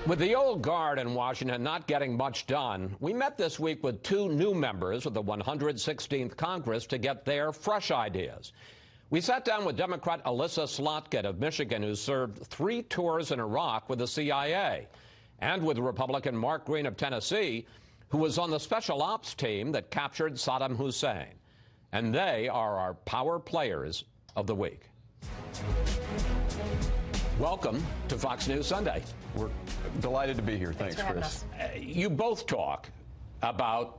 With the old guard in Washington not getting much done, we met this week with two new members of the 116th Congress to get their fresh ideas. We sat down with Democrat Elissa Slotkin of Michigan, who served 3 tours in Iraq with the CIA, and with Republican Mark Green of Tennessee, who was on the special ops team that captured Saddam Hussein. And they are our power players of the week. Welcome to Fox News Sunday. We're delighted to be here. Thanks Chris. You both talk about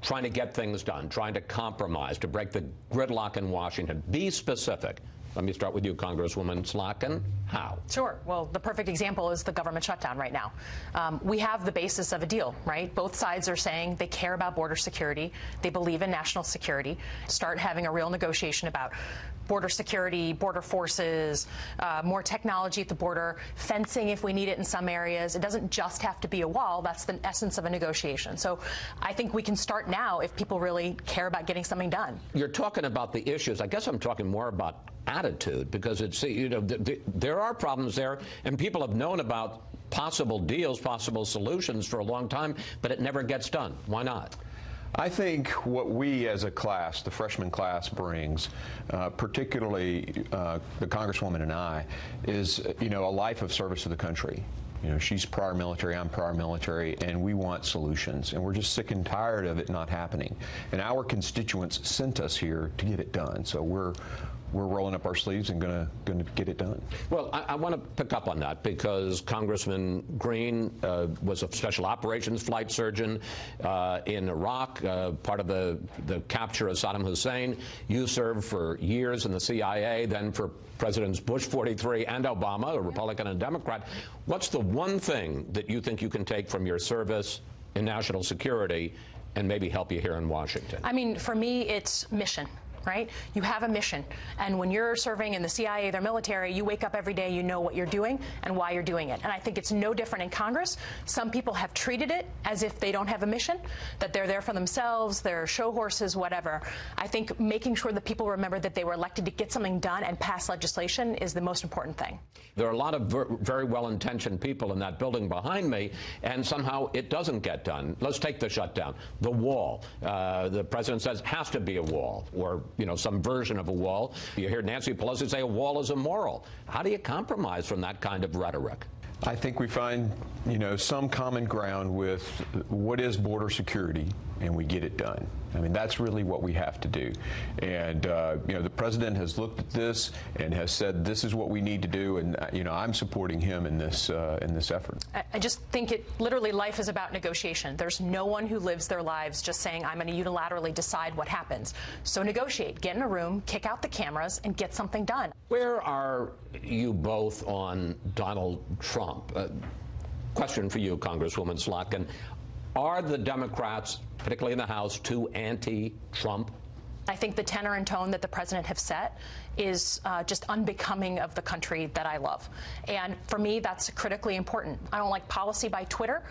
trying to get things done, trying to compromise, to break the gridlock in Washington. Be specific. Let me start with you, Congresswoman Slotkin. How? Sure. Well, the perfect example is the government shutdown right now. We have the basis of a deal, right? Both sides are saying they care about border security. They believe in national security. Start having a real negotiation about border security, border forces, more technology at the border, fencing if we need it in some areas. It doesn't just have to be a wall. That's the essence of a negotiation. So I think we can start now if people really care about getting something done. You're talking about the issues. I guess I'm talking more about attitude, because it's, you know, there are problems there, and people have known about possible deals, possible solutions for a long time, but it never gets done. Why not? I think what we as a class, the freshman class, brings, particularly the Congresswoman and I, is, you know, a life of service to the country. You know, she's prior military, I'm prior military, and we want solutions. And we're just sick and tired of it not happening. And our constituents sent us here to get it done. So we're rolling up our sleeves and gonna get it done. Well, I want to pick up on that, because Congressman Green was a special operations flight surgeon in Iraq, part of the capture of Saddam Hussein. You served for years in the CIA, then for Presidents Bush 43 and Obama, a Republican and Democrat. What's the one thing that you think you can take from your service in national security and maybe help you here in Washington? I mean, for me, it's mission. Right? You have a mission. And when you're serving in the CIA, their military, you wake up every day, you know what you're doing and why you're doing it. And I think it's no different in Congress. Some people have treated it as if they don't have a mission, that they're there for themselves, they're show horses, whatever. I think making sure that people remember that they were elected to get something done and pass legislation is the most important thing. There are a lot of very well-intentioned people in that building behind me, and somehow it doesn't get done. Let's take the shutdown. The wall. The president says has to be a wall, or some version of a wall. You hear Nancy Pelosi say a wall is immoral. How do you compromise from that kind of rhetoric? I think we find, some common ground with what is border security, and we get it done. I mean, that's really what we have to do. And, the president has looked at this and has said this is what we need to do, and, I'm supporting him in this effort. I just think literally life is about negotiation. There's no one who lives their lives just saying, I'm going to unilaterally decide what happens. So negotiate, get in a room, kick out the cameras, and get something done. Where are you both on Donald Trump? Question for you, Congresswoman Slotkin. Are the Democrats, particularly in the House, too anti-Trump? I think the tenor and tone that the president have set is just unbecoming of the country that I love. And for me, that's critically important. I don't like policy by Twitter,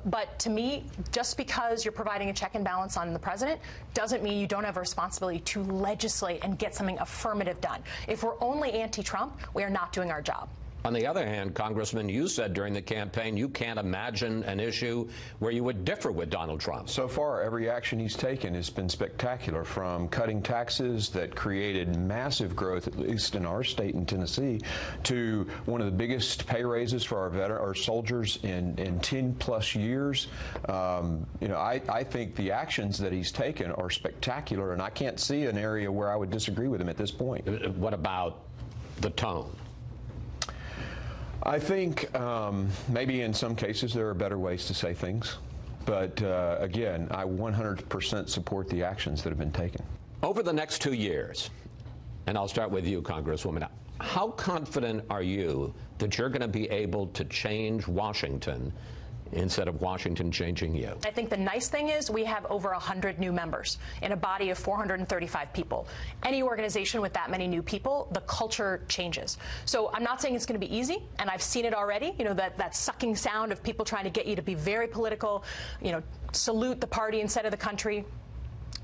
but to me, just because you're providing a check and balance on the president doesn't mean you don't have a responsibility to legislate and get something affirmative done. If we're only anti-Trump, we are not doing our job. On the other hand, Congressman, you said during the campaign you can't imagine an issue where you would differ with Donald Trump. So far, every action he's taken has been spectacular, from cutting taxes that created massive growth, at least in our state in Tennessee, to one of the biggest pay raises for our soldiers in 10+ years. I think the actions that he's taken are spectacular, and I can't see an area where I would disagree with him at this point. What about the tone? I think maybe in some cases there are better ways to say things. But again, I 100% support the actions that have been taken. Over the next 2 years, and I'll start with you, Congresswoman, how confident are you that you're going to be able to change Washington instead of Washington changing you? I think the nice thing is we have over 100 new members in a body of 435 people. Any organization with that many new people, the culture changes. So I'm not saying it's going to be easy, and I've seen it already, that sucking sound of people trying to get you to be very political, salute the party instead of the country.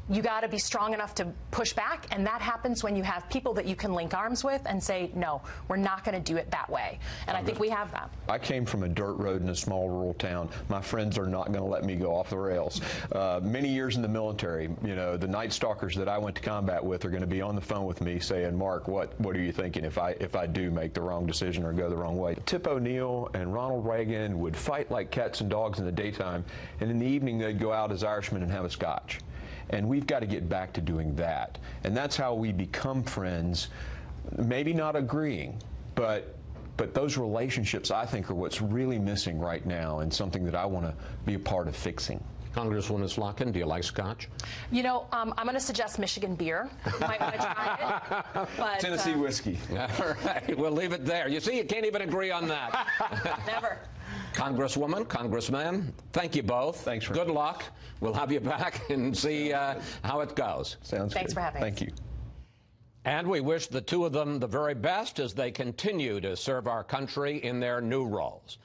you got to be strong enough to push back, and that happens when you have people that you can link arms with and say, no, we're not going to do it that way. And I think we have that. I came from a dirt road in a small rural town. My friends are not going to let me go off the rails. Many years in the military, you know, the Night Stalkers that I went to combat with are going to be on the phone with me saying, Mark, what are you thinking if I do make the wrong decision or go the wrong way? Tip O'Neill and Ronald Reagan would fight like cats and dogs in the daytime, and in the evening they'd go out as Irishmen and have a scotch. And we've got to get back to doing that. And that's how we become friends, maybe not agreeing, but those relationships, I think, are what's really missing right now and something that I want to be a part of fixing. Congresswoman Slotkin, do you like scotch? You know, I'm going to suggest Michigan beer. You might want to try it. But, Tennessee whiskey. All right, we'll leave it there. You see, you can't even agree on that. Never. Congresswoman, Congressman, thank you both. Thanks for good luck. We'll have you back and see how it goes. Sounds Thanks good. for having us. Thank you. And we wish the two of them the very best as they continue to serve our country in their new roles.